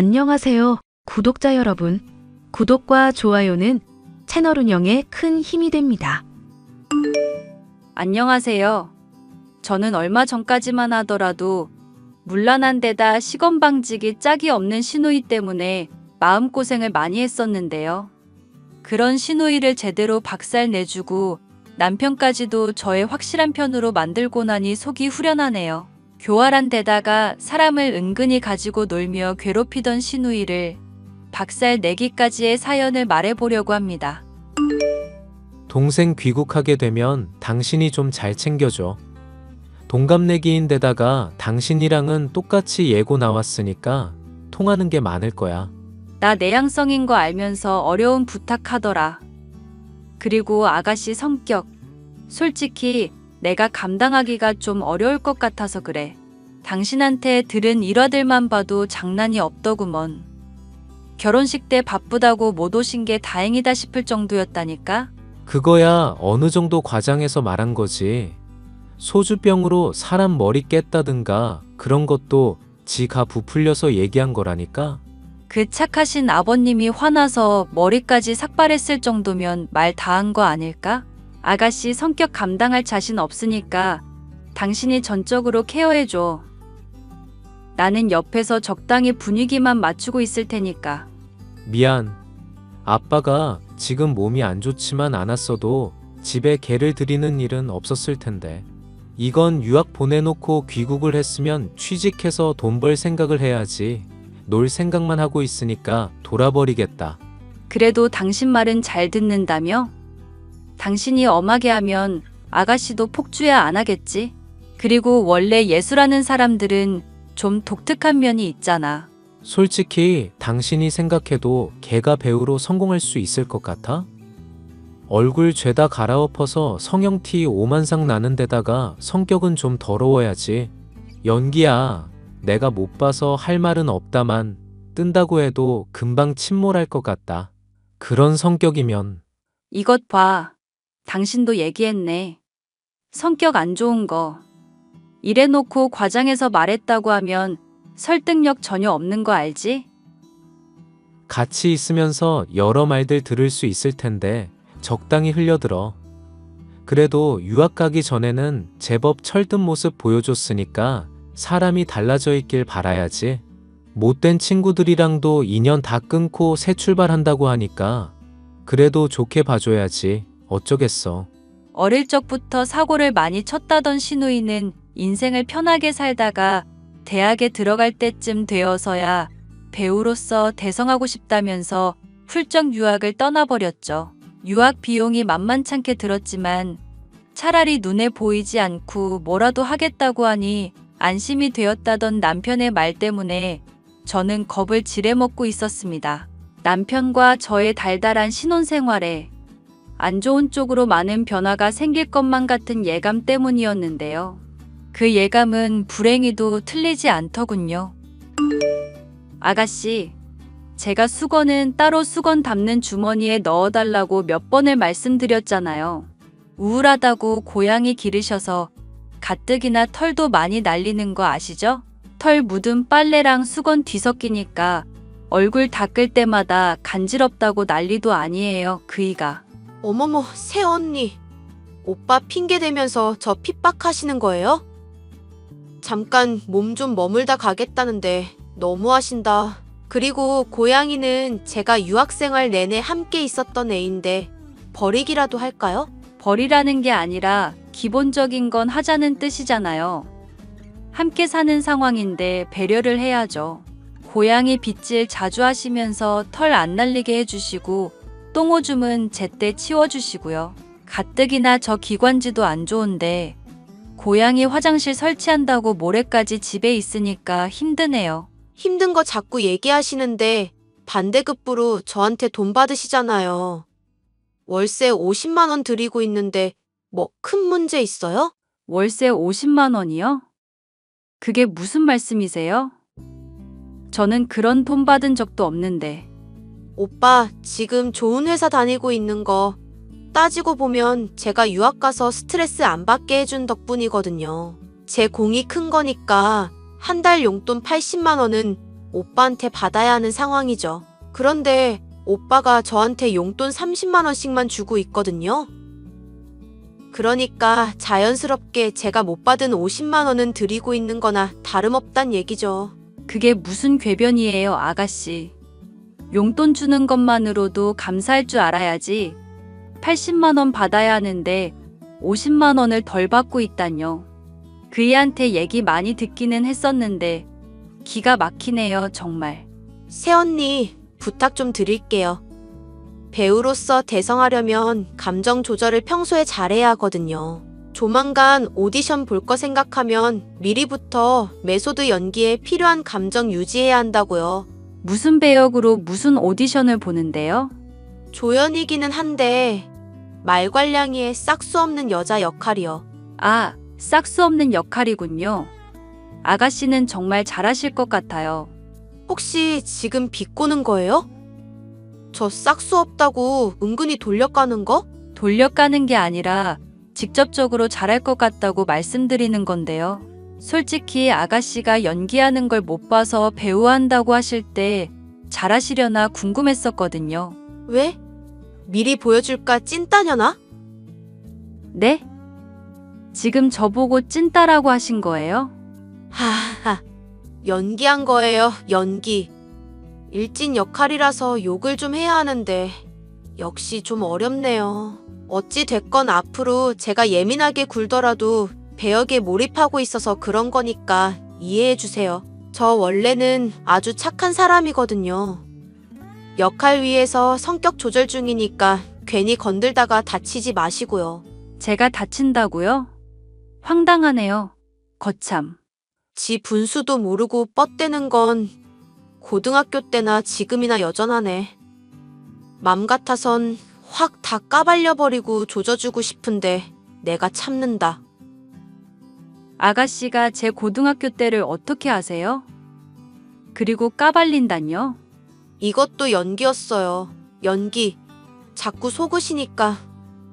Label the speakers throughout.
Speaker 1: 안녕하세요, 구독자 여러분. 구독과 좋아요는 채널 운영에 큰 힘이 됩니다.
Speaker 2: 안녕하세요. 저는 얼마 전까지만 하더라도 문란한 데다 시건방지기 짝이 없는 시누이 때문에 마음고생을 많이 했었는데요. 그런 시누이를 제대로 박살 내주고 남편까지도 저의 확실한 편으로 만들고 나니 속이 후련하네요. 교활한 데다가 사람을 은근히 가지고 놀며 괴롭히던 시누이를 박살 내기까지의 사연을 말해보려고 합니다.
Speaker 3: 동생 귀국하게 되면 당신이 좀 잘 챙겨줘. 동갑내기인 데다가 당신이랑은 똑같이 예고 나왔으니까 통하는 게 많을 거야.
Speaker 2: 나 내향성인 거 알면서 어려운 부탁하더라. 그리고 아가씨 성격. 솔직히 내가 감당하기가 좀 어려울 것 같아서 그래. 당신한테 들은 일화들만 봐도 장난이 없더구먼. 결혼식 때 바쁘다고 못 오신 게 다행이다 싶을 정도였다니까?
Speaker 3: 그거야 어느 정도 과장해서 말한 거지. 소주병으로 사람 머리 깼다든가 그런 것도 지가 부풀려서 얘기한 거라니까?
Speaker 2: 그 착하신 아버님이 화나서 머리까지 삭발했을 정도면 말 다 한 거 아닐까? 아가씨 성격 감당할 자신 없으니까 당신이 전적으로 케어해줘. 나는 옆에서 적당히 분위기만 맞추고 있을 테니까.
Speaker 3: 미안. 아빠가 지금 몸이 안 좋지만 않았어도 집에 개를 들이는 일은 없었을 텐데. 이건 유학 보내놓고 귀국을 했으면 취직해서 돈 벌 생각을 해야지. 놀 생각만 하고 있으니까 돌아버리겠다.
Speaker 2: 그래도 당신 말은 잘 듣는다며? 당신이 엄하게 하면 아가씨도 폭주야 안 하겠지? 그리고 원래 예술하는 사람들은 좀 독특한 면이 있잖아.
Speaker 3: 솔직히 당신이 생각해도 걔가 배우로 성공할 수 있을 것 같아? 얼굴 죄다 갈아엎어서 성형티 오만상 나는 데다가 성격은 좀 더러워야지. 연기야. 내가 못 봐서 할 말은 없다만 뜬다고 해도 금방 침몰할 것 같다. 그런 성격이면.
Speaker 2: 이것 봐. 당신도 얘기했네. 성격 안 좋은 거. 이래놓고 과장해서 말했다고 하면 설득력 전혀 없는 거 알지?
Speaker 3: 같이 있으면서 여러 말들 들을 수 있을 텐데 적당히 흘려들어. 그래도 유학 가기 전에는 제법 철든 모습 보여줬으니까 사람이 달라져 있길 바라야지. 못된 친구들이랑도 인연 다 끊고 새 출발한다고 하니까 그래도 좋게 봐줘야지. 어쩌겠어.
Speaker 2: 어릴 적부터 사고를 많이 쳤다던 시누이는 인생을 편하게 살다가 대학에 들어갈 때쯤 되어서야 배우로서 대성하고 싶다면서 훌쩍 유학을 떠나버렸죠. 유학 비용이 만만찮게 들었지만 차라리 눈에 보이지 않고 뭐라도 하겠다고 하니 안심이 되었다던 남편의 말 때문에 저는 겁을 지레먹고 있었습니다. 남편과 저의 달달한 신혼생활에 안 좋은 쪽으로 많은 변화가 생길 것만 같은 예감 때문이었는데요. 그 예감은 불행히도 틀리지 않더군요. 아가씨, 제가 수건은 따로 수건 담는 주머니에 넣어달라고 몇 번을 말씀드렸잖아요. 우울하다고 고양이 기르셔서 가뜩이나 털도 많이 날리는 거 아시죠? 털 묻은 빨래랑 수건 뒤섞이니까 얼굴 닦을 때마다 간지럽다고 난리도 아니에요, 그이가.
Speaker 4: 어머머, 새언니. 오빠 핑계대면서 저 핍박하시는 거예요? 잠깐 몸 좀 머물다 가겠다는데 너무하신다. 그리고 고양이는 제가 유학생활 내내 함께 있었던 애인데 버리기라도 할까요?
Speaker 2: 버리라는 게 아니라 기본적인 건 하자는 뜻이잖아요. 함께 사는 상황인데 배려를 해야죠. 고양이 빗질 자주 하시면서 털 안 날리게 해주시고 똥오줌은 제때 치워주시고요. 가뜩이나 저 기관지도 안 좋은데 고양이 화장실 설치한다고 모레까지 집에 있으니까 힘드네요.
Speaker 4: 힘든 거 자꾸 얘기하시는데 반대급부로 저한테 돈 받으시잖아요. 월세 50만 원 드리고 있는데 뭐 큰 문제 있어요?
Speaker 2: 월세 50만 원이요? 그게 무슨 말씀이세요? 저는 그런 돈 받은 적도 없는데.
Speaker 4: 오빠 지금 좋은 회사 다니고 있는 거 따지고 보면 제가 유학 가서 스트레스 안 받게 해준 덕분이거든요. 제 공이 큰 거니까 한 달 용돈 80만 원은 오빠한테 받아야 하는 상황이죠. 그런데 오빠가 저한테 용돈 30만 원씩만 주고 있거든요. 그러니까 자연스럽게 제가 못 받은 50만 원은 드리고 있는 거나 다름없단 얘기죠.
Speaker 2: 그게 무슨 궤변이에요, 아가씨. 용돈 주는 것만으로도 감사할 줄 알아야지. 80만 원 받아야 하는데 50만 원을 덜 받고 있다뇨. 그이한테 얘기 많이 듣기는 했었는데 기가 막히네요, 정말.
Speaker 4: 새언니, 부탁 좀 드릴게요. 배우로서 대성하려면 감정 조절을 평소에 잘해야 하거든요. 조만간 오디션 볼 거 생각하면 미리부터 메소드 연기에 필요한 감정 유지해야 한다고요.
Speaker 2: 무슨 배역으로 무슨 오디션을 보는데요?
Speaker 4: 조연이기는 한데 말괄량이의 싹수 없는 여자 역할이요.
Speaker 2: 아, 싹수 없는 역할이군요. 아가씨는 정말 잘하실 것 같아요.
Speaker 4: 혹시 지금 비꼬는 거예요? 저 싹수 없다고 은근히 돌려까는 거?
Speaker 2: 돌려까는 게 아니라 직접적으로 잘할 것 같다고 말씀드리는 건데요. 솔직히 아가씨가 연기하는 걸 못 봐서 배우한다고 하실 때 잘하시려나 궁금했었거든요.
Speaker 4: 왜? 미리 보여줄까 찐따녀나?
Speaker 2: 네? 지금 저보고 찐따라고 하신 거예요?
Speaker 4: 하하, 연기한 거예요, 연기. 일진 역할이라서 욕을 좀 해야 하는데 역시 좀 어렵네요. 어찌 됐건 앞으로 제가 예민하게 굴더라도 배역에 몰입하고 있어서 그런 거니까 이해해 주세요. 저 원래는 아주 착한 사람이거든요. 역할 위해서 성격 조절 중이니까 괜히 건들다가 다치지 마시고요.
Speaker 2: 제가 다친다고요? 황당하네요. 거참.
Speaker 4: 지 분수도 모르고 뻗대는 건 고등학교 때나 지금이나 여전하네. 맘 같아선 확 다 까발려버리고 조져주고 싶은데 내가 참는다.
Speaker 2: 아가씨가 제 고등학교 때를 어떻게 아세요? 그리고 까발린다뇨?
Speaker 4: 이것도 연기였어요. 연기. 자꾸 속으시니까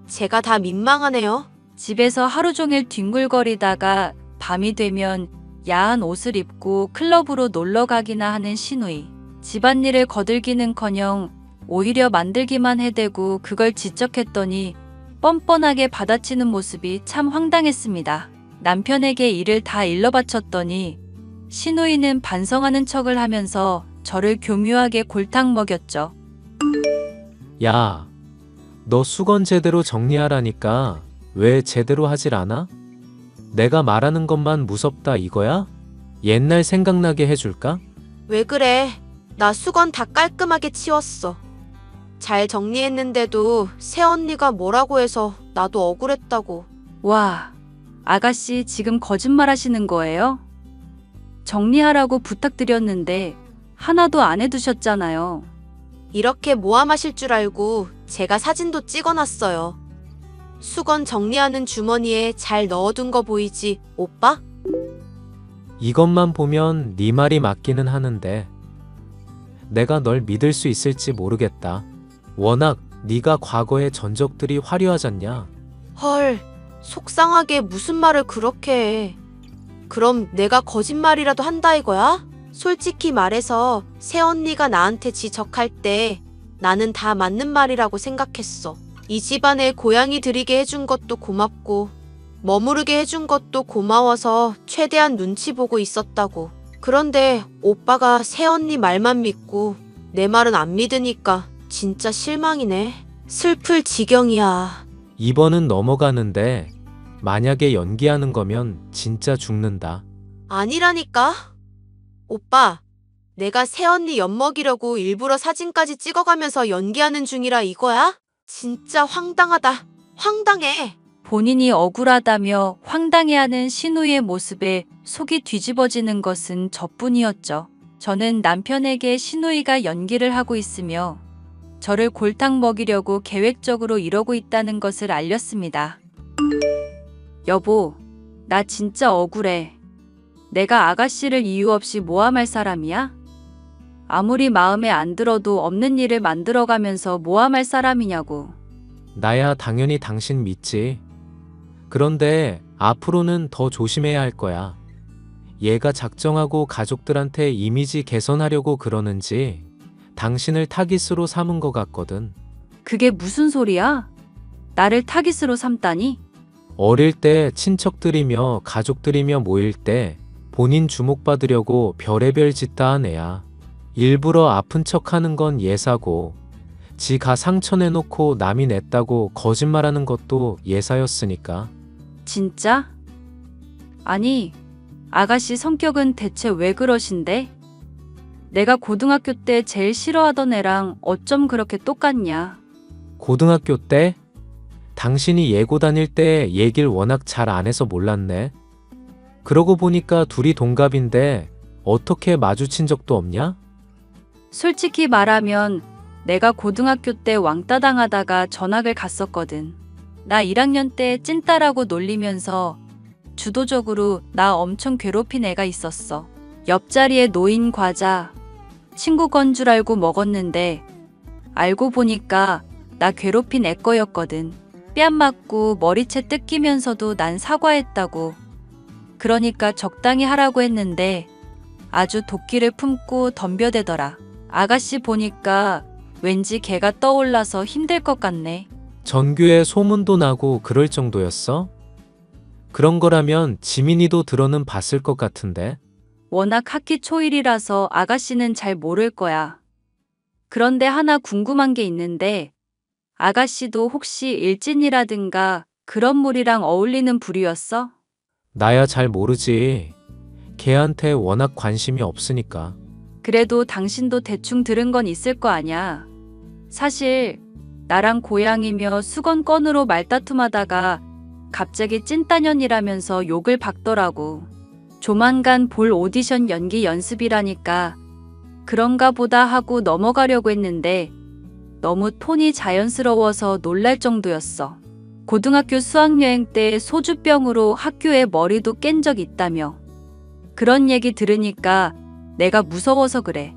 Speaker 4: 제가 다 민망하네요.
Speaker 2: 집에서 하루 종일 뒹굴거리다가 밤이 되면 야한 옷을 입고 클럽으로 놀러 가기나 하는 시누이. 집안일을 거들기는커녕 오히려 만들기만 해대고 그걸 지적했더니 뻔뻔하게 받아치는 모습이 참 황당했습니다. 남편에게 일을 다 일러 바쳤더니 시누이는 반성하는 척을 하면서 저를 교묘하게 골탕 먹였죠.
Speaker 3: 야, 너 수건 제대로 정리하라니까 왜 제대로 하질 않아? 내가 말하는 것만 무섭다 이거야? 옛날 생각나게 해줄까?
Speaker 4: 왜 그래? 나 수건 다 깔끔하게 치웠어. 잘 정리했는데도 새언니가 뭐라고 해서 나도 억울했다고.
Speaker 2: 와, 아가씨 지금 거짓말 하시는 거예요? 정리하라고 부탁드렸는데 하나도 안 해두셨잖아요.
Speaker 4: 이렇게 모함하실 줄 알고 제가 사진도 찍어놨어요. 수건 정리하는 주머니에 잘 넣어둔 거 보이지, 오빠?
Speaker 3: 이것만 보면 네 말이 맞기는 하는데 내가 널 믿을 수 있을지 모르겠다. 워낙 네가 과거의 전적들이 화려하잖냐.
Speaker 4: 헐, 속상하게 무슨 말을 그렇게 해. 그럼 내가 거짓말이라도 한다 이거야? 솔직히 말해서 새언니가 나한테 지적할 때 나는 다 맞는 말이라고 생각했어. 이 집안에 고양이 들이게 해준 것도 고맙고 머무르게 해준 것도 고마워서 최대한 눈치 보고 있었다고. 그런데 오빠가 새언니 말만 믿고 내 말은 안 믿으니까 진짜 실망이네. 슬플 지경이야.
Speaker 3: 이번은 넘어가는데 만약에 연기하는 거면 진짜 죽는다.
Speaker 4: 아니라니까. 오빠, 내가 새언니 엿먹이려고 일부러 사진까지 찍어가면서 연기하는 중이라 이거야? 진짜 황당하다. 황당해.
Speaker 2: 본인이 억울하다며 황당해하는 시누이의 모습에 속이 뒤집어지는 것은 저뿐이었죠. 저는 남편에게 시누이가 연기를 하고 있으며 저를 골탕 먹이려고 계획적으로 이러고 있다는 것을 알렸습니다. 여보, 나 진짜 억울해. 내가 아가씨를 이유 없이 모함할 사람이야? 아무리 마음에 안 들어도 없는 일을 만들어가면서 모함할 사람이냐고.
Speaker 3: 나야 당연히 당신 믿지. 그런데 앞으로는 더 조심해야 할 거야. 얘가 작정하고 가족들한테 이미지 개선하려고 그러는지 당신을 타깃으로 삼은 것 같거든.
Speaker 2: 그게 무슨 소리야? 나를 타깃으로 삼다니?
Speaker 3: 어릴 때 친척들이며 가족들이며 모일 때 본인 주목받으려고 별의별 짓 다 한 애야. 일부러 아픈 척 하는 건 예사고, 지가 상처 내놓고 남이 냈다고 거짓말하는 것도 예사였으니까.
Speaker 2: 진짜? 아니, 아가씨 성격은 대체 왜 그러신데? 내가 고등학교 때 제일 싫어하던 애랑 어쩜 그렇게 똑같냐?
Speaker 3: 고등학교 때? 당신이 예고 다닐 때 얘길 워낙 잘 안 해서 몰랐네. 그러고 보니까 둘이 동갑인데 어떻게 마주친 적도 없냐?
Speaker 2: 솔직히 말하면 내가 고등학교 때 왕따 당하다가 전학을 갔었거든. 나 1학년 때 찐따라고 놀리면서 주도적으로 나 엄청 괴롭힌 애가 있었어. 옆자리에 놓인 과자, 친구 건 줄 알고 먹었는데 알고 보니까 나 괴롭힌 애 거였거든. 뺨 맞고 머리채 뜯기면서도 난 사과했다고. 그러니까 적당히 하라고 했는데 아주 도끼를 품고 덤벼대더라. 아가씨 보니까 왠지 걔가 떠올라서 힘들 것 같네.
Speaker 3: 전교에 소문도 나고 그럴 정도였어? 그런 거라면 지민이도 들어는 봤을 것 같은데.
Speaker 2: 워낙 학기 초일이라서 아가씨는 잘 모를 거야. 그런데 하나 궁금한 게 있는데 아가씨도 혹시 일진이라든가 그런 무리랑 어울리는 부류였어?
Speaker 3: 나야 잘 모르지. 걔한테 워낙 관심이 없으니까.
Speaker 2: 그래도 당신도 대충 들은 건 있을 거 아냐. 사실 나랑 고양이며 수건건으로 말다툼하다가 갑자기 찐따년이라면서 욕을 박더라고. 조만간 볼 오디션 연기 연습이라니까 그런가 보다 하고 넘어가려고 했는데 너무 톤이 자연스러워서 놀랄 정도였어. 고등학교 수학여행 때 소주병으로 학교에 머리도 깬 적 있다며. 그런 얘기 들으니까 내가 무서워서 그래.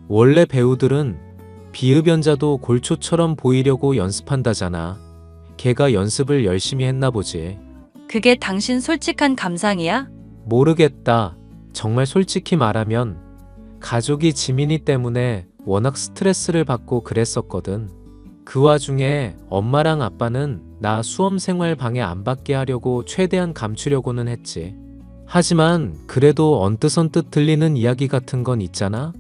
Speaker 3: 원래 배우들은 비흡연자도 골초처럼 보이려고 연습한다잖아. 걔가 연습을 열심히 했나 보지.
Speaker 2: 그게 당신 솔직한 감상이야?
Speaker 3: 모르겠다. 정말 솔직히 말하면 가족이 지민이 때문에 워낙 스트레스를 받고 그랬었거든. 그 와중에 엄마랑 아빠는 나 수험생활 방해 안 받게 하려고 최대한 감추려고는 했지. 하지만 그래도 언뜻언뜻 들리는 이야기 같은 건 있잖아?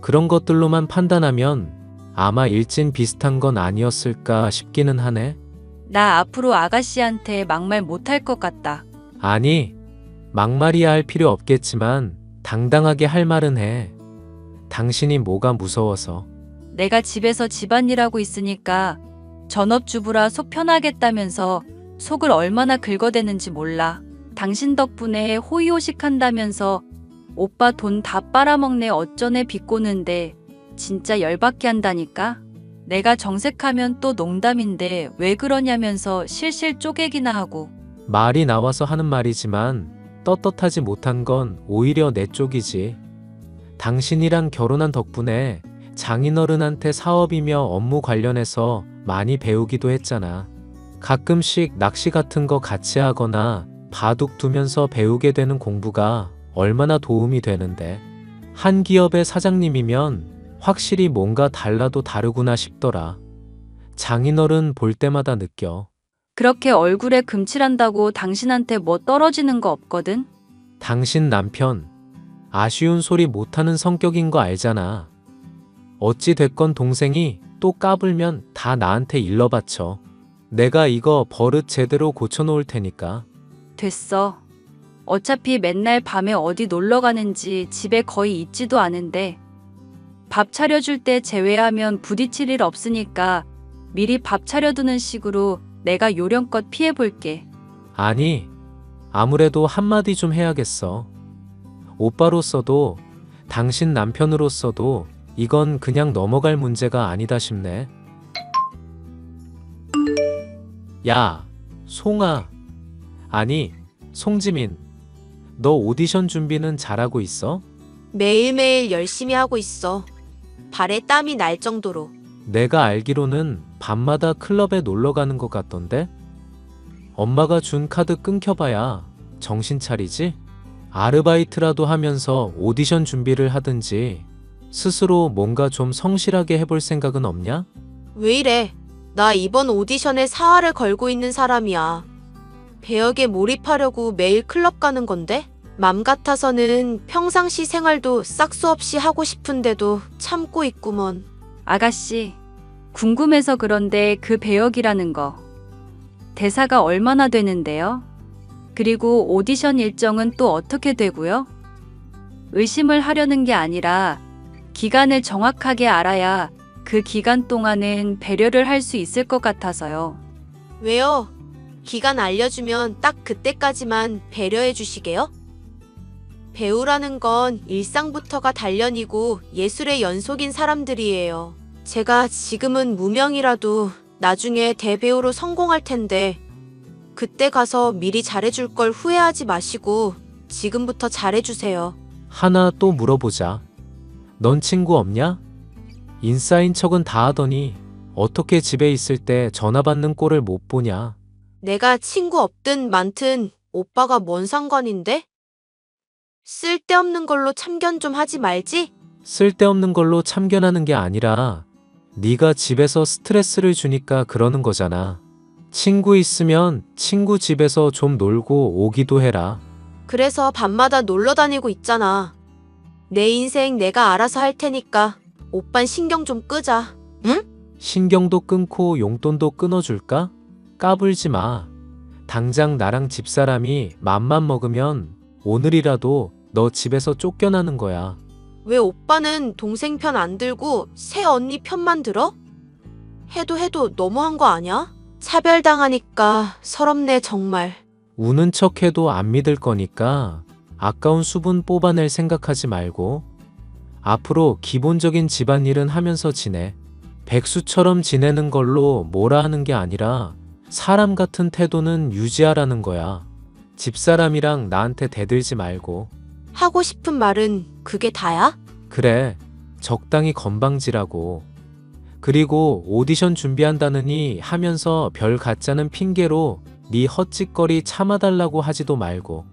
Speaker 3: 그런 것들로만 판단하면 아마 일진 비슷한 건 아니었을까 싶기는 하네.
Speaker 2: 나 앞으로 아가씨한테 막말 못할 것 같다.
Speaker 3: 아니, 막말이야 할 필요 없겠지만 당당하게 할 말은 해. 당신이 뭐가 무서워서.
Speaker 2: 내가 집에서 집안일하고 있으니까 전업주부라 속 편하겠다면서 속을 얼마나 긁어대는지 몰라. 당신 덕분에 호의호식한다면서 오빠 돈 다 빨아먹네 어쩌네 비꼬는데 진짜 열받게 한다니까? 내가 정색하면 또 농담인데 왜 그러냐면서 실실 쪼개기나 하고.
Speaker 3: 말이 나와서 하는 말이지만 떳떳하지 못한 건 오히려 내 쪽이지. 당신이랑 결혼한 덕분에 장인어른한테 사업이며 업무 관련해서 많이 배우기도 했잖아. 가끔씩 낚시 같은 거 같이 하거나 바둑 두면서 배우게 되는 공부가 얼마나 도움이 되는데. 한 기업의 사장님이면 확실히 뭔가 달라도 다르구나 싶더라. 장인어른 볼 때마다 느껴.
Speaker 2: 그렇게 얼굴에 금칠한다고 당신한테 뭐 떨어지는 거 없거든?
Speaker 3: 당신 남편 아쉬운 소리 못하는 성격인 거 알잖아. 어찌 됐건 동생이 또 까불면 다 나한테 일러바쳐. 내가 이거 버릇 제대로 고쳐놓을 테니까.
Speaker 2: 됐어. 어차피 맨날 밤에 어디 놀러 가는지 집에 거의 있지도 않은데 밥 차려줄 때 제외하면 부딪힐 일 없으니까 미리 밥 차려두는 식으로 내가 요령껏 피해볼게.
Speaker 3: 아니, 아무래도 한마디 좀 해야겠어. 오빠로서도 당신 남편으로서도 이건 그냥 넘어갈 문제가 아니다 싶네. 야, 송아. 아니, 송지민. 너 오디션 준비는 잘하고 있어?
Speaker 4: 매일매일 열심히 하고 있어. 발에 땀이 날 정도로.
Speaker 3: 내가 알기로는 밤마다 클럽에 놀러 가는 것 같던데? 엄마가 준 카드 끊겨봐야 정신 차리지? 아르바이트라도 하면서 오디션 준비를 하든지 스스로 뭔가 좀 성실하게 해볼 생각은 없냐?
Speaker 4: 왜 이래? 나 이번 오디션에 사활을 걸고 있는 사람이야. 배역에 몰입하려고 매일 클럽 가는 건데? 맘 같아서는 평상시 생활도 싹수 없이 하고 싶은데도 참고 있구먼.
Speaker 2: 아가씨, 궁금해서 그런데 그 배역이라는 거. 대사가 얼마나 되는데요? 그리고 오디션 일정은 또 어떻게 되고요? 의심을 하려는 게 아니라 기간을 정확하게 알아야 그 기간 동안은 배려를 할 수 있을 것 같아서요.
Speaker 4: 왜요? 기간 알려주면 딱 그때까지만 배려해 주시게요? 배우라는 건 일상부터가 단련이고 예술의 연속인 사람들이에요. 제가 지금은 무명이라도 나중에 대배우로 성공할 텐데 그때 가서 미리 잘해줄 걸 후회하지 마시고 지금부터 잘해주세요.
Speaker 3: 하나 또 물어보자. 넌 친구 없냐? 인싸인 척은 다 하더니 어떻게 집에 있을 때 전화 받는 꼴을 못 보냐?
Speaker 4: 내가 친구 없든 많든 오빠가 뭔 상관인데? 쓸데없는 걸로 참견 좀 하지 말지?
Speaker 3: 쓸데없는 걸로 참견하는 게 아니라 네가 집에서 스트레스를 주니까 그러는 거잖아. 친구 있으면 친구 집에서 좀 놀고 오기도 해라.
Speaker 4: 그래서 밤마다 놀러 다니고 있잖아. 내 인생 내가 알아서 할 테니까 오빤 신경 좀 끄자. 응?
Speaker 3: 신경도 끊고 용돈도 끊어줄까? 까불지 마. 당장 나랑 집사람이 맘만 먹으면 오늘이라도 너 집에서 쫓겨나는 거야.
Speaker 4: 왜 오빠는 동생 편 안 들고 새 언니 편만 들어? 해도 너무한 거 아니야? 차별당하니까 서럽네 정말.
Speaker 3: 우는 척해도 안 믿을 거니까 아까운 수분 뽑아낼 생각하지 말고 앞으로 기본적인 집안일은 하면서 지내. 백수처럼 지내는 걸로 뭐라 하는 게 아니라 사람 같은 태도는 유지하라는 거야. 집사람이랑 나한테 대들지 말고.
Speaker 4: 하고 싶은 말은 그게 다야?
Speaker 3: 그래, 적당히 건방지라고. 그리고 오디션 준비한다느니 하면서 별 가짜는 핑계로 네 헛짓거리 참아달라고 하지도 말고.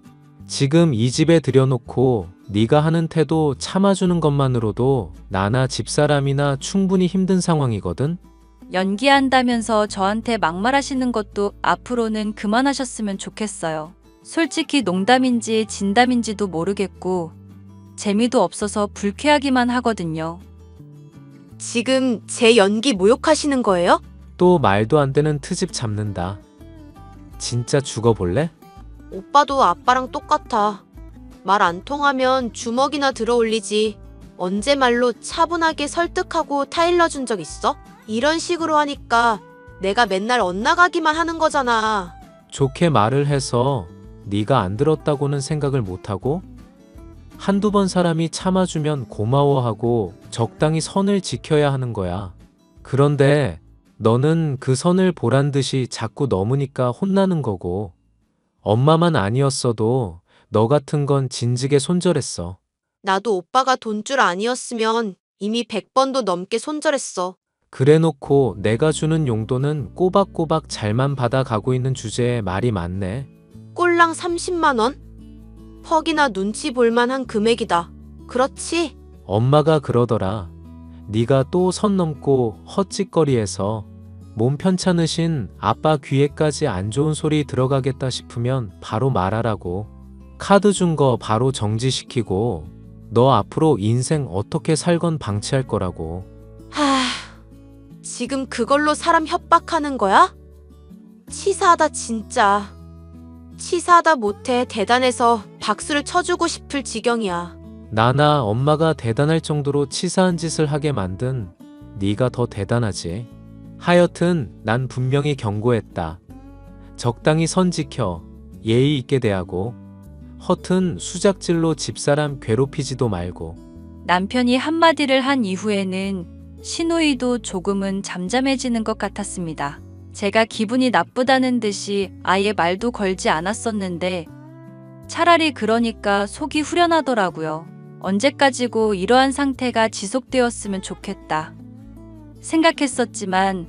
Speaker 3: 지금 이 집에 들여놓고 네가 하는 태도 참아주는 것만으로도 나나 집사람이나 충분히 힘든 상황이거든?
Speaker 2: 연기한다면서 저한테 막말하시는 것도 앞으로는 그만하셨으면 좋겠어요. 솔직히 농담인지 진담인지도 모르겠고 재미도 없어서 불쾌하기만 하거든요.
Speaker 4: 지금 제 연기 모욕하시는 거예요?
Speaker 3: 또 말도 안 되는 트집 잡는다. 진짜 죽어볼래?
Speaker 4: 오빠도 아빠랑 똑같아. 말 안 통하면 주먹이나 들어 올리지. 언제 말로 차분하게 설득하고 타일러 준 적 있어? 이런 식으로 하니까 내가 맨날 엇나가기만 하는 거잖아.
Speaker 3: 좋게 말을 해서 네가 안 들었다고는 생각을 못하고 한두 번 사람이 참아주면 고마워하고 적당히 선을 지켜야 하는 거야. 그런데 너는 그 선을 보란 듯이 자꾸 넘으니까 혼나는 거고 엄마만 아니었어도 너 같은 건 진즉에 손절했어.
Speaker 4: 나도 오빠가 돈줄 아니었으면 이미 100번도 넘게 손절했어.
Speaker 3: 그래놓고 내가 주는 용돈은 꼬박꼬박 잘만 받아가고 있는 주제에 말이 많네.
Speaker 4: 꼴랑 30만 원? 퍽이나 눈치 볼만한 금액이다. 그렇지?
Speaker 3: 엄마가 그러더라. 네가 또 선 넘고 헛짓거리해서 몸 편찮으신 아빠 귀에까지 안 좋은 소리 들어가겠다 싶으면 바로 말하라고. 카드 준 거 바로 정지시키고 너 앞으로 인생 어떻게 살건 방치할 거라고.
Speaker 4: 하... 지금 그걸로 사람 협박하는 거야? 치사하다 진짜. 치사하다 못해 대단해서 박수를 쳐주고 싶을 지경이야.
Speaker 3: 나나 엄마가 대단할 정도로 치사한 짓을 하게 만든 네가 더 대단하지. 하여튼 난 분명히 경고했다. 적당히 선 지켜 예의 있게 대하고 허튼 수작질로 집사람 괴롭히지도 말고.
Speaker 2: 남편이 한마디를 한 이후에는 신우이도 조금은 잠잠해지는 것 같았습니다. 제가 기분이 나쁘다는 듯이 아예 말도 걸지 않았었는데 차라리 그러니까 속이 후련하더라고요. 언제까지고 이러한 상태가 지속되었으면 좋겠다 생각했었지만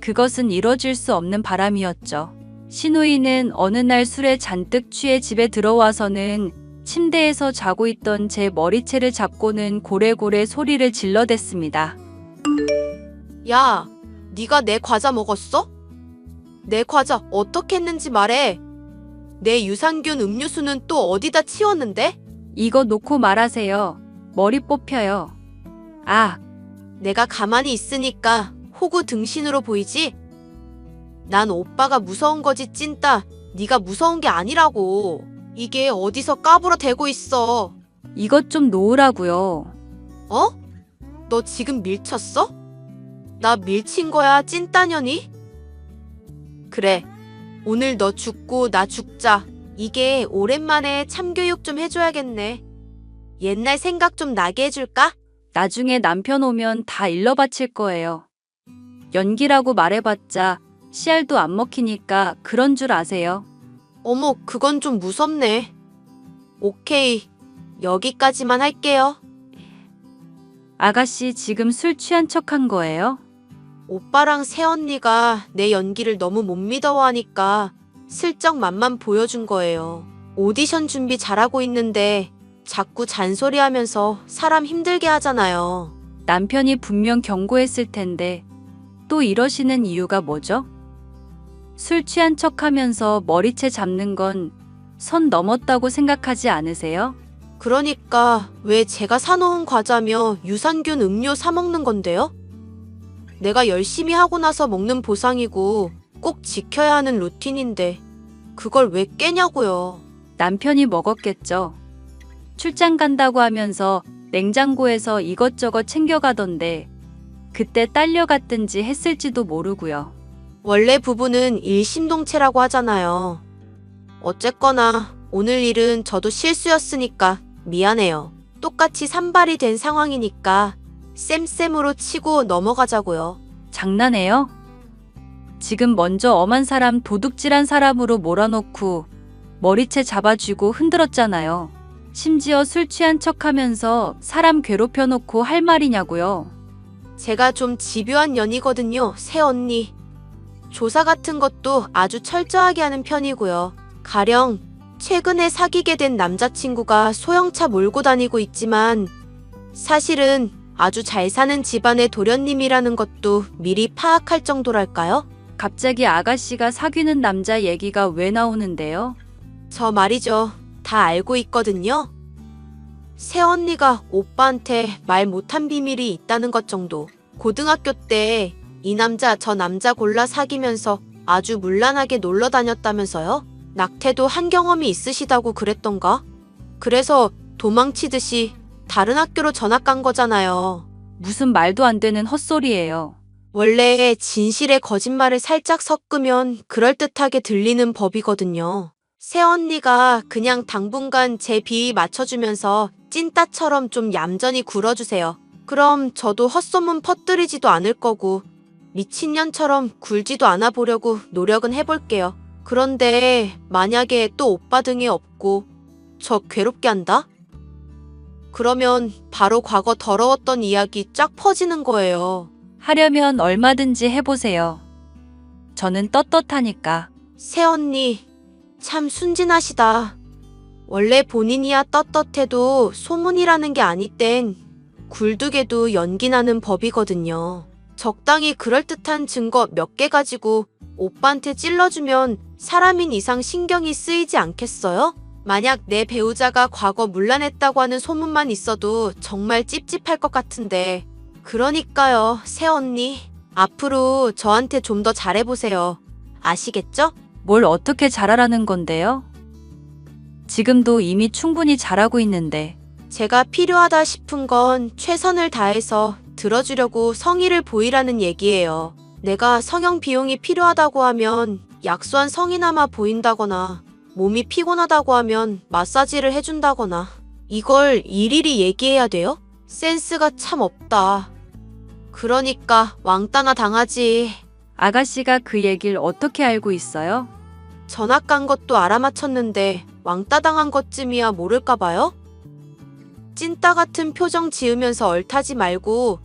Speaker 2: 그것은 이뤄질 수 없는 바람이었죠. 신우이는 어느 날 술에 잔뜩 취해 집에 들어와서는 침대에서 자고 있던 제 머리채를 잡고는 고래고래 소리를 질러댔습니다.
Speaker 4: 야, 네가 내 과자 먹었어? 내 과자 어떻게 했는지 말해. 내 유산균 음료수는 또 어디다 치웠는데?
Speaker 2: 이거 놓고 말하세요. 머리 뽑혀요. 아,
Speaker 4: 내가 가만히 있으니까 호구 등신으로 보이지? 난 오빠가 무서운 거지 찐따. 네가 무서운 게 아니라고. 이게 어디서 까불어 대고 있어.
Speaker 2: 이것 좀 놓으라고요.
Speaker 4: 어? 너 지금 밀쳤어? 나 밀친 거야 찐따년이? 그래. 오늘 너 죽고 나 죽자. 이게 오랜만에 참교육 좀 해줘야겠네. 옛날 생각 좀 나게 해줄까?
Speaker 2: 나중에 남편 오면 다 일러 바칠 거예요. 연기라고 말해봤자 씨알도 안 먹히니까 그런 줄 아세요.
Speaker 4: 어머, 그건 좀 무섭네. 오케이. 여기까지만 할게요.
Speaker 2: 아가씨 지금 술 취한 척한 거예요?
Speaker 4: 오빠랑 새언니가 내 연기를 너무 못 믿어하니까 슬쩍 맛만 보여준 거예요. 오디션 준비 잘하고 있는데 자꾸 잔소리하면서 사람 힘들게 하잖아요.
Speaker 2: 남편이 분명 경고했을 텐데 또 이러시는 이유가 뭐죠? 술 취한 척하면서 머리채 잡는 건 선 넘었다고 생각하지 않으세요?
Speaker 4: 그러니까 왜 제가 사놓은 과자며 유산균 음료 사 먹는 건데요? 내가 열심히 하고 나서 먹는 보상이고 꼭 지켜야 하는 루틴인데 그걸 왜 깨냐고요.
Speaker 2: 남편이 먹었겠죠. 출장 간다고 하면서 냉장고에서 이것저것 챙겨가던데 그때 딸려갔든지 했을지도 모르고요.
Speaker 4: 원래 부부는 일심동체라고 하잖아요. 어쨌거나 오늘 일은 저도 실수였으니까 미안해요. 똑같이 산발이 된 상황이니까 쌤쌤으로 치고 넘어가자고요.
Speaker 2: 장난해요? 지금 먼저 엄한 사람 도둑질한 사람으로 몰아놓고 머리채 잡아쥐고 흔들었잖아요. 심지어 술 취한 척하면서 사람 괴롭혀놓고 할 말이냐고요.
Speaker 4: 제가 좀 집요한 년이거든요, 새언니. 조사 같은 것도 아주 철저하게 하는 편이고요. 가령 최근에 사귀게 된 남자친구가 소형차 몰고 다니고 있지만 사실은 아주 잘 사는 집안의 도련님이라는 것도 미리 파악할 정도랄까요?
Speaker 2: 갑자기 아가씨가 사귀는 남자 얘기가 왜 나오는데요?
Speaker 4: 저 말이죠. 다 알고 있거든요. 새언니가 오빠한테 말 못한 비밀이 있다는 것 정도. 고등학교 때 이 남자 저 남자 골라 사귀면서 아주 문란하게 놀러 다녔다면서요? 낙태도 한 경험이 있으시다고 그랬던가? 그래서 도망치듯이 다른 학교로 전학 간 거잖아요.
Speaker 2: 무슨 말도 안 되는 헛소리예요.
Speaker 4: 원래 진실에 거짓말을 살짝 섞으면 그럴듯하게 들리는 법이거든요. 새언니가 그냥 당분간 제 비위 맞춰주면서 찐따처럼 좀 얌전히 굴어주세요. 그럼 저도 헛소문 퍼뜨리지도 않을 거고 미친년처럼 굴지도 않아 보려고 노력은 해볼게요. 그런데 만약에 또 오빠 등에 업고 저 괴롭게 한다? 그러면 바로 과거 더러웠던 이야기 쫙 퍼지는 거예요.
Speaker 2: 하려면 얼마든지 해보세요. 저는 떳떳하니까.
Speaker 4: 새언니 참 순진하시다. 원래 본인이야 떳떳해도 소문이라는 게 아니 땐 굴뚝에도 연기 나는 법이거든요. 적당히 그럴듯한 증거 몇 개 가지고 오빠한테 찔러주면 사람인 이상 신경이 쓰이지 않겠어요? 만약 내 배우자가 과거 문란했다고 하는 소문만 있어도 정말 찝찝할 것 같은데. 그러니까요, 새언니. 앞으로 저한테 좀 더 잘해보세요. 아시겠죠?
Speaker 2: 뭘 어떻게 잘하라는 건데요? 지금도 이미 충분히 잘하고 있는데.
Speaker 4: 제가 필요하다 싶은 건 최선을 다해서 들어주려고 성의를 보이라는 얘기예요. 내가 성형 비용이 필요하다고 하면 약소한 성이나마 보인다거나 몸이 피곤하다고 하면 마사지를 해준다거나 이걸 일일이 얘기해야 돼요? 센스가 참 없다. 그러니까 왕따나 당하지.
Speaker 2: 아가씨가 그 얘기를 어떻게 알고 있어요?
Speaker 4: 전학 간 것도 알아맞혔는데 왕따 당한 것쯤이야 모를까 봐요? 찐따 같은 표정 지으면서 얼타지 말고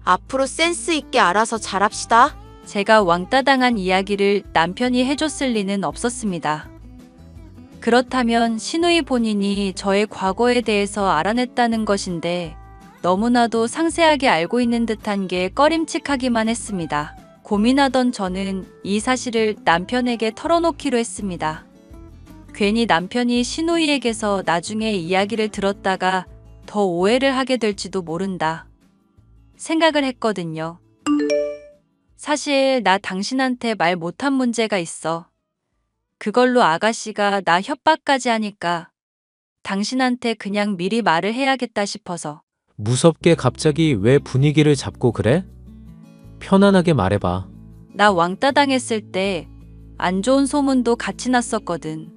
Speaker 4: 앞으로 센스 있게 알아서 잘합시다.
Speaker 2: 제가 왕따 당한 이야기를 남편이 해줬을 리는 없었습니다. 그렇다면 신우이 본인이 저의 과거에 대해서 알아냈다는 것인데 너무나도 상세하게 알고 있는 듯한 게 꺼림칙하기만 했습니다. 고민하던 저는 이 사실을 남편에게 털어놓기로 했습니다. 괜히 남편이 신우이에게서 나중에 이야기를 들었다가 더 오해를 하게 될지도 모른다 생각을 했거든요. 사실 나 당신한테 말 못한 문제가 있어. 그걸로 아가씨가 나 협박까지 하니까 당신한테 그냥 미리 말을 해야겠다 싶어서.
Speaker 3: 무섭게 갑자기 왜 분위기를 잡고 그래? 편안하게 말해봐.
Speaker 2: 나 왕따 당했을 때 안 좋은 소문도 같이 났었거든.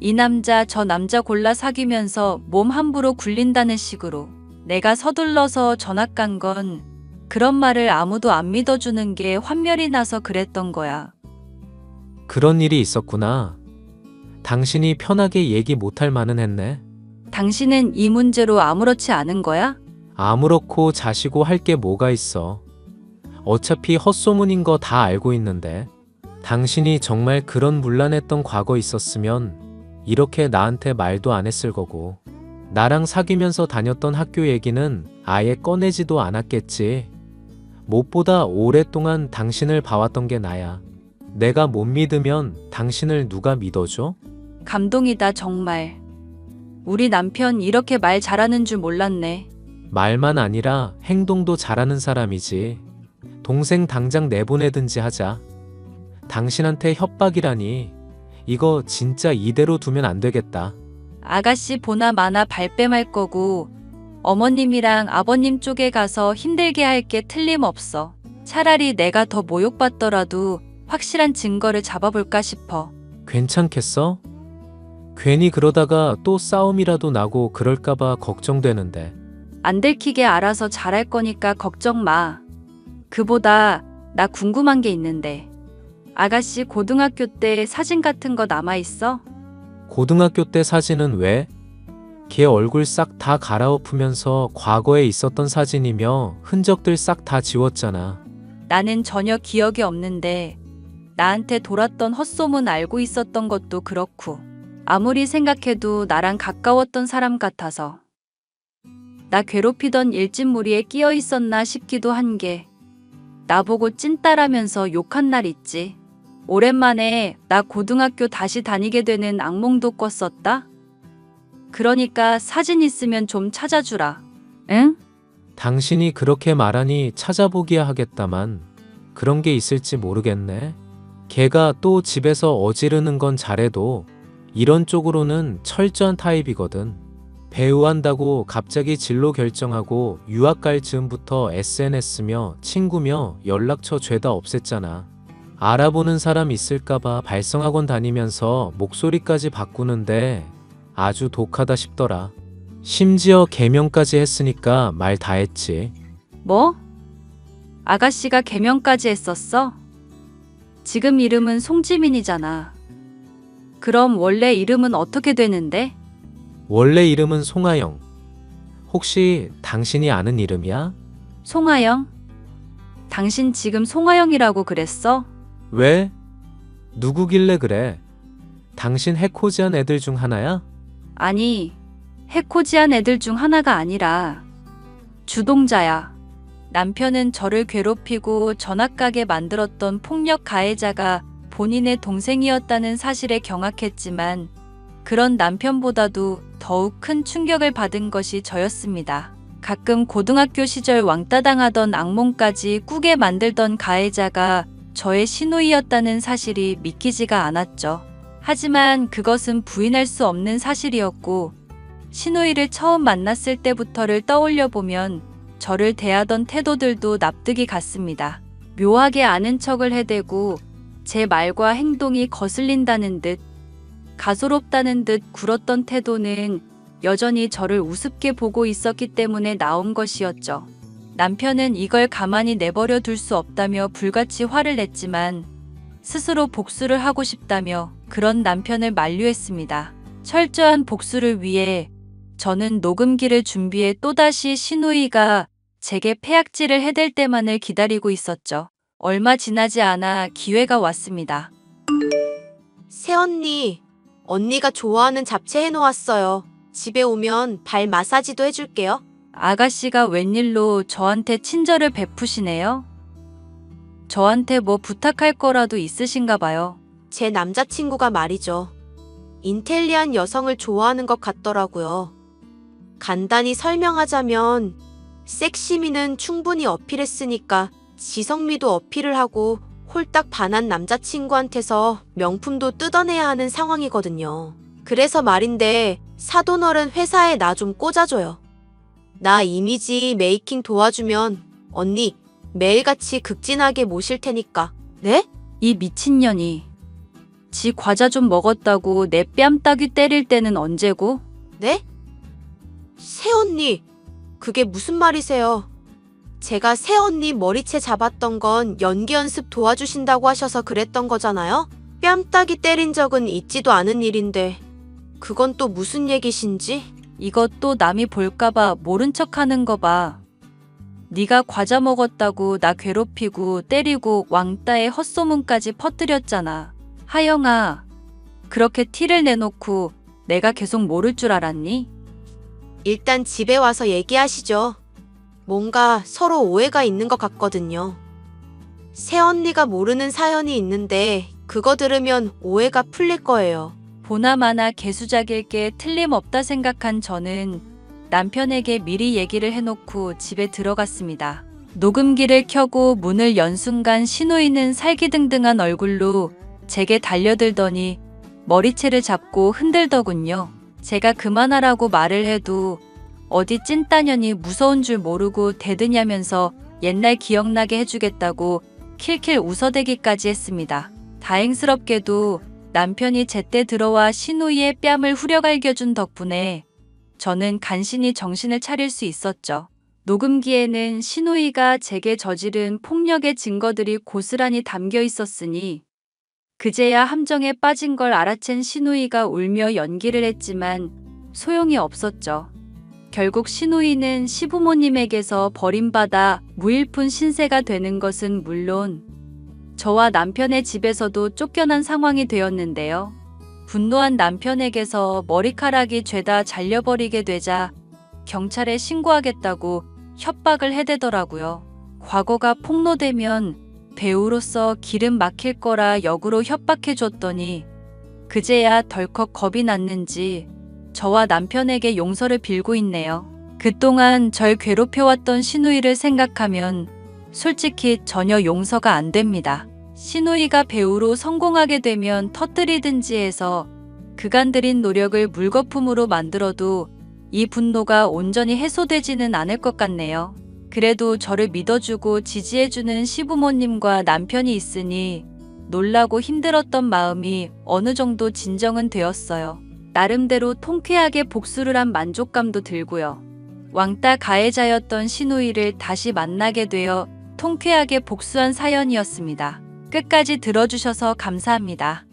Speaker 2: 이 남자 저 남자 골라 사귀면서 몸 함부로 굴린다는 식으로. 내가 서둘러서 전학 간 건 그런 말을 아무도 안 믿어주는 게 환멸이 나서 그랬던 거야.
Speaker 3: 그런 일이 있었구나. 당신이 편하게 얘기 못할 만은 했네.
Speaker 2: 당신은 이 문제로 아무렇지 않은 거야?
Speaker 3: 아무렇고 자시고 할 게 뭐가 있어. 어차피 헛소문인 거 다 알고 있는데. 당신이 정말 그런 문란했던 과거 있었으면 이렇게 나한테 말도 안 했을 거고. 나랑 사귀면서 다녔던 학교 얘기는 아예 꺼내지도 않았겠지. 무엇보다 오랫동안 당신을 봐왔던 게 나야. 내가 못 믿으면 당신을 누가 믿어줘?
Speaker 2: 감동이다 정말. 우리 남편 이렇게 말 잘하는 줄 몰랐네.
Speaker 3: 말만 아니라 행동도 잘하는 사람이지. 동생 당장 내보내든지 하자. 당신한테 협박이라니. 이거 진짜 이대로 두면 안 되겠다.
Speaker 2: 아가씨 보나 마나 발뺌할 거고 어머님이랑 아버님 쪽에 가서 힘들게 할 게 틀림없어. 차라리 내가 더 모욕받더라도 확실한 증거를 잡아볼까 싶어.
Speaker 3: 괜찮겠어? 괜히 그러다가 또 싸움이라도 나고 그럴까봐 걱정되는데.
Speaker 2: 안 들키게 알아서 잘할 거니까 걱정 마. 그보다 나 궁금한 게 있는데 아가씨 고등학교 때 사진 같은 거 남아있어?
Speaker 3: 고등학교 때 사진은 왜? 걔 얼굴 싹 다 갈아엎으면서 과거에 있었던 사진이며 흔적들 싹 다 지웠잖아.
Speaker 2: 나는 전혀 기억이 없는데 나한테 돌았던 헛소문 알고 있었던 것도 그렇고 아무리 생각해도 나랑 가까웠던 사람 같아서 나 괴롭히던 일진무리에 끼어 있었나 싶기도 한 게 나보고 찐따라면서 욕한 날 있지. 오랜만에 나 고등학교 다시 다니게 되는 악몽도 꿨었다. 그러니까 사진 있으면 좀 찾아주라. 응?
Speaker 3: 당신이 그렇게 말하니 찾아보기야 하겠다만 그런 게 있을지 모르겠네. 걔가 또 집에서 어지르는 건 잘해도 이런 쪽으로는 철저한 타입이거든. 배우 한다고 갑자기 진로 결정하고 유학 갈 즈음부터 SNS며 친구며 연락처 죄다 없앴잖아. 알아보는 사람 있을까봐 발성학원 다니면서 목소리까지 바꾸는데 아주 독하다 싶더라. 심지어 개명까지 했으니까 말 다 했지.
Speaker 2: 뭐? 아가씨가 개명까지 했었어? 지금 이름은 송지민이잖아. 그럼 원래 이름은 어떻게 되는데?
Speaker 3: 원래 이름은 송하영. 혹시 당신이 아는 이름이야?
Speaker 2: 송하영? 당신 지금 송하영이라고 그랬어?
Speaker 3: 왜? 누구길래 그래? 당신 해코지한 애들 중 하나야?
Speaker 2: 아니, 해코지한 애들 중 하나가 아니라 주동자야. 남편은 저를 괴롭히고 전학 가게 만들었던 폭력 가해자가 본인의 동생이었다는 사실에 경악했지만 그런 남편보다도 더욱 큰 충격을 받은 것이 저였습니다. 가끔 고등학교 시절 왕따 당하던 악몽까지 꾸게 만들던 가해자가 저의 시누이였다는 사실이 믿기지가 않았죠. 하지만 그것은 부인할 수 없는 사실이었고 시누이를 처음 만났을 때부터를 떠올려 보면 저를 대하던 태도들도 납득이 갔습니다. 묘하게 아는 척을 해대고 제 말과 행동이 거슬린다는 듯 가소롭다는 듯 굴었던 태도는 여전히 저를 우습게 보고 있었기 때문에 나온 것이었죠. 남편은 이걸 가만히 내버려 둘 수 없다며 불같이 화를 냈지만 스스로 복수를 하고 싶다며 그런 남편을 만류했습니다. 철저한 복수를 위해 저는 녹음기를 준비해 또다시 시누이가 제게 패악질을 해댈 때만을 기다리고 있었죠. 얼마 지나지 않아 기회가 왔습니다.
Speaker 4: 새언니, 언니가 좋아하는 잡채 해놓았어요. 집에 오면 발 마사지도 해줄게요.
Speaker 2: 아가씨가 웬일로 저한테 친절을 베푸시네요? 저한테 뭐 부탁할 거라도 있으신가 봐요.
Speaker 4: 제 남자친구가 말이죠. 인텔리한 여성을 좋아하는 것 같더라고요. 간단히 설명하자면 섹시미는 충분히 어필했으니까 지성미도 어필을 하고 홀딱 반한 남자친구한테서 명품도 뜯어내야 하는 상황이거든요. 그래서 말인데 사돈어른 회사에 나 좀 꽂아줘요. 나 이미지 메이킹 도와주면 언니 매일같이 극진하게 모실 테니까. 네?
Speaker 2: 이 미친년이. 지 과자 좀 먹었다고 내 뺨 따귀 때릴 때는 언제고?
Speaker 4: 네? 새언니, 그게 무슨 말이세요? 제가 새언니 머리채 잡았던 건 연기 연습 도와주신다고 하셔서 그랬던 거잖아요? 뺨따기 때린 적은 있지도 않은 일인데 그건 또 무슨 얘기신지?
Speaker 2: 이것도 남이 볼까봐 모른 척하는 거 봐. 네가 과자 먹었다고 나 괴롭히고 때리고 왕따의 헛소문까지 퍼뜨렸잖아. 하영아, 그렇게 티를 내놓고 내가 계속 모를 줄 알았니?
Speaker 4: 일단 집에 와서 얘기하시죠. 뭔가 서로 오해가 있는 것 같거든요. 새언니가 모르는 사연이 있는데 그거 들으면 오해가 풀릴 거예요.
Speaker 2: 보나마나 개수작일 게 틀림없다 생각한 저는 남편에게 미리 얘기를 해놓고 집에 들어갔습니다. 녹음기를 켜고 문을 연 순간 신우이는 살기등등한 얼굴로 제게 달려들더니 머리채를 잡고 흔들더군요. 제가 그만하라고 말을 해도 어디 찐따년이 무서운 줄 모르고 대드냐면서 옛날 기억나게 해주겠다고 킬킬 웃어대기까지 했습니다. 다행스럽게도 남편이 제때 들어와 신우이의 뺨을 후려갈겨준 덕분에 저는 간신히 정신을 차릴 수 있었죠. 녹음기에는 신우이가 제게 저지른 폭력의 증거들이 고스란히 담겨 있었으니 그제야 함정에 빠진 걸 알아챈 신우이가 울며 연기를 했지만 소용이 없었죠. 결국 신우이는 시부모님에게서 버림받아 무일푼 신세가 되는 것은 물론 저와 남편의 집에서도 쫓겨난 상황이 되었는데요. 분노한 남편에게서 머리카락이 죄다 잘려버리게 되자 경찰에 신고하겠다고 협박을 해대더라고요. 과거가 폭로되면 배우로서 기름 막힐 거라 역으로 협박해줬더니 그제야 덜컥 겁이 났는지 저와 남편에게 용서를 빌고 있네요. 그동안 절 괴롭혀왔던 신우이를 생각하면 솔직히 전혀 용서가 안 됩니다. 신우이가 배우로 성공하게 되면 터뜨리든지 해서 그간 들인 노력을 물거품으로 만들어도 이 분노가 온전히 해소되지는 않을 것 같네요. 그래도 저를 믿어주고 지지해주는 시부모님과 남편이 있으니 놀라고 힘들었던 마음이 어느 정도 진정은 되었어요. 나름대로 통쾌하게 복수를 한 만족감도 들고요. 왕따 가해자였던 신우이를 다시 만나게 되어 통쾌하게 복수한 사연이었습니다. 끝까지 들어주셔서 감사합니다.